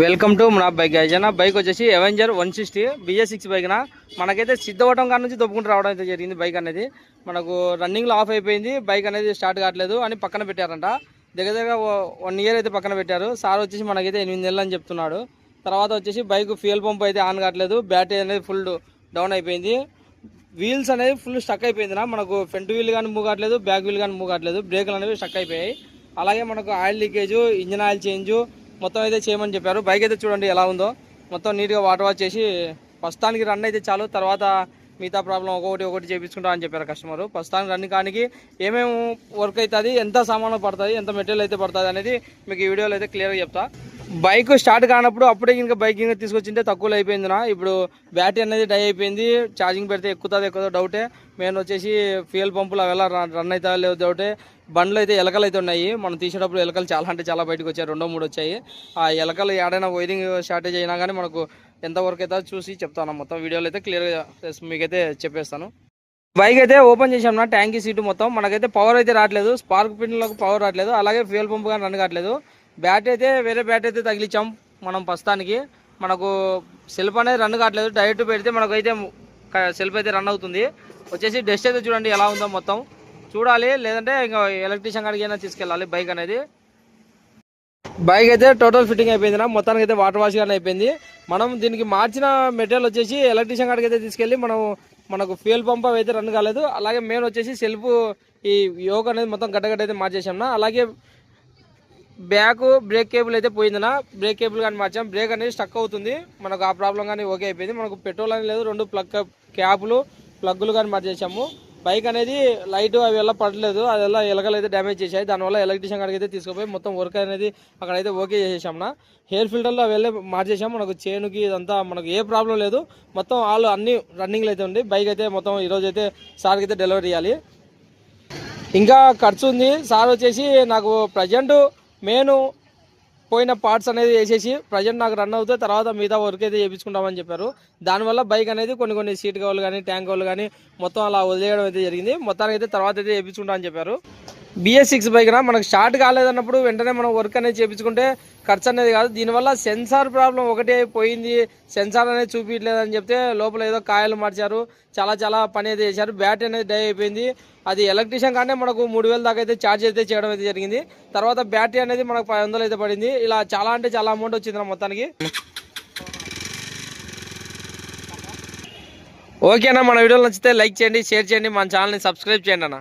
Welcome to మన bike guys అన్న. Bike వచ్చేసి అవెంజర్ 160 BS6 బైక్ నా. మనకైతే సిద్ధవటం కాడ నుంచి దొప్పుకుంటూ రావడం అయితే జరిగింది. బైక్ అనేది మనకు రన్నింగ్లో ఆఫ్ అయిపోయింది, బైక్ అనేది స్టార్ట్ కావట్లేదు అని పక్కన పెట్టారంట. దగ్గర దగ్గర 1 ఇయర్ అయితే పక్కన పెట్టారు. సార్ వచ్చేసి మనకైతే 8 నెలలు అని చెప్తున్నాడు. తర్వాత వచ్చేసి బైక్ ఫ్యూయల్ పంప్ అయితే ఆన్ కావట్లేదు, బ్యాటరీ అనేది ఫుల్ డౌన్ అయిపోయింది, వీల్స్ అనేది ఫుల్ స్టక్ అయిపోయింది నా. మనకు ఫ్రంట్ వీల్ కానీ మూవ్ కావట్లేదు, బ్యాక్ వీల్ కానీ మూవ్ కావట్లేదు, బ్రేకులు అనేవి స్టక్ అయిపోయాయి. అలాగే మనకు oil leakage, engine oil change మొత్తం అయితే చేయమని చెప్పారు. బైక్ అయితే చూడండి ఎలా ఉందో, మొత్తం నీట్గా వాటర్ వాష్ చేసి ప్రస్తుతానికి రన్ అయితే చాలు, తర్వాత మిగతా ప్రాబ్లం ఒకటి చేయించుకుంటా అని చెప్పారు కస్టమర్. ప్రస్తుతానికి రన్ కానీ ఏమేమి వర్క్ అవుతుంది, ఎంత సామాను పడుతుంది, ఎంత మెటీరియల్ అయితే పడుతుంది అనేది మీకు ఈ వీడియోలో అయితే క్లియర్గా చెప్తా. బైక్ స్టార్ట్ కానప్పుడు అప్పుడే ఇంకా బైక్ ఇంకా తీసుకొచ్చింటే తక్కువలో అయిపోయింది నా. ఇప్పుడు బ్యాటరీ అనేది డై అయిపోయింది, ఛార్జింగ్ పెడితే ఎక్కుతుందో డౌటే. మెయిన్ వచ్చేసి ఫ్యూయల్ పంపులు అవి రన్ అవుతా లేవు డౌటే. బండ్లు అయితే ఎలకలు అయితే ఉన్నాయి, మనం తీసేటప్పుడు ఎలకలు చాలా అంటే చాలా బయటకు వచ్చాయి, 2-3 వచ్చాయి. ఆ ఎలకలు ఏడైనా వైరింగ్ షార్టేజ్ అయినా కానీ మనకు ఎంత వర్క్ అయితే చూసి చెప్తాను. మొత్తం వీడియోలో అయితే క్లియర్గా మీకైతే చెప్పేస్తాను. బైక్ అయితే ఓపెన్ చేసాం నా. ట్యాంకీ సీటు మొత్తం మనకైతే పవర్ అయితే రావట్లేదు, స్పార్క్ పిన్లకు పవర్ రావట్లేదు, అలాగే ఫ్యూయల్ పంప్ కానీ రన్ కావట్లేదు. బ్యాటరీ అయితే వేరే బ్యాటరీ అయితే తగిలించాం మనం ప్రస్తుతానికి. మనకు సెల్ఫ్ అనేది రన్ కావట్లేదు, డైరెక్ట్ పెడితే మనకు అయితే సెల్ఫ్ అయితే రన్ అవుతుంది. వచ్చేసి డస్ట్ అయితే చూడండి ఎలా ఉందో, మొత్తం చూడాలి, లేదంటే ఇంకా ఎలక్ట్రీషియన్ కాడికి అయినా తీసుకెళ్ళాలి బైక్ అనేది. బైక్ అయితే టోటల్ ఫిట్టింగ్ అయిపోయింది నా. మొత్తానికి అయితే వాటర్ వాష్ కానీ అయిపోయింది. మనం దీనికి మార్చిన మెటీరియల్ వచ్చేసి ఎలక్ట్రీషియన్ కాడికి అయితే తీసుకెళ్ళి మనకు ఫ్యూయల్ పంప్ అయితే రన్ కాలేదు. అలాగే మెయిన్ వచ్చేసి సెల్ఫ్ ఈ యోక్ అనేది మొత్తం గడ్డ అయితే మార్చేసాం. అలాగే బ్యాక్ బ్రేక్ కేబుల్ అయితే పోయిందినా, బ్రేక్ కేబుల్ కానీ మార్చాం. బ్రేక్ అనేది స్టక్ అవుతుంది, మనకు ఆ ప్రాబ్లం కానీ ఓకే అయిపోయింది. మనకు పెట్రోల్ అనేది లేదు, 2 క్యాపులు ప్లగ్గులు కానీ మార్చేసాము. బైక్ అనేది లైట్ అవి ఎలా పడలేదు, అదెలా ఎలకలు అయితే డ్యామేజ్ చేశాయి. దానివల్ల ఎలక్ట్రీషియన్ కాడికి అయితే తీసుకుపోయి మొత్తం వర్క్ అనేది అక్కడైతే ఓకే చేసేసాంనా. హెయిర్ ఫిల్టర్లో అవి వెళ్ళి మార్చేసాము. మనకు చైన్కి ఇదంతా మనకు ఏ ప్రాబ్లం లేదు, మొత్తం ఆల్ అన్ని రన్నింగ్లో అయితే ఉంది. బైక్ అయితే మొత్తం ఈరోజు అయితే సార్కి అయితే డెలివరీ ఇవ్వాలి. ఇంకా ఖర్చు ఉంది. సార్ వచ్చేసి నాకు ప్రజెంట్ మెయిన్ పోయిన పార్ట్స్ అనేది వేసేసి ప్రజెంట్ నాకు రన్ అవుతే తర్వాత మిగతా వర్క్ అయితే చేయించుకుంటామని చెప్పారు. దానివల్ల బైక్ అనేది కొన్ని సీట్ కవర్లు కానీ ట్యాంక్ కవర్లు కానీ మొత్తం అలా వదిలేయడం అయితే జరిగింది. మొత్తానికి అయితే తర్వాత అయితే చేయించుకుంటామని చెప్పారు. BS6 బైక్ నా మనకు స్టార్ట్ కాలేదన్నప్పుడు వెంటనే మనం వర్క్ అనేది చేయించుకుంటే ఖర్చు అనేది కాదు. దీనివల్ల సెన్సార్ ప్రాబ్లం ఒకటి పోయింది, సెన్సార్ అనేది చూపించలేదని చెప్తే లోపల ఏదో కాయలు మార్చారు, చాలా పని అయితే చేశారు. బ్యాటరీ అనేది డై అయిపోయింది. అది ఎలక్ట్రీషియన్ కానీ మనకు 3000 దాకా అయితే ఛార్జ్ అయితే చేయడం అయితే జరిగింది. తర్వాత బ్యాటరీ అనేది మనకు 500 అయితే పడింది. ఇలా చాలా అంటే చాలా అమౌంట్ వచ్చింది మొత్తానికి. ఓకేనా, మన వీడియోలు నచ్చితే లైక్ చేయండి, షేర్ చేయండి, మన ఛానల్ని సబ్స్క్రైబ్ చేయండి అన్న.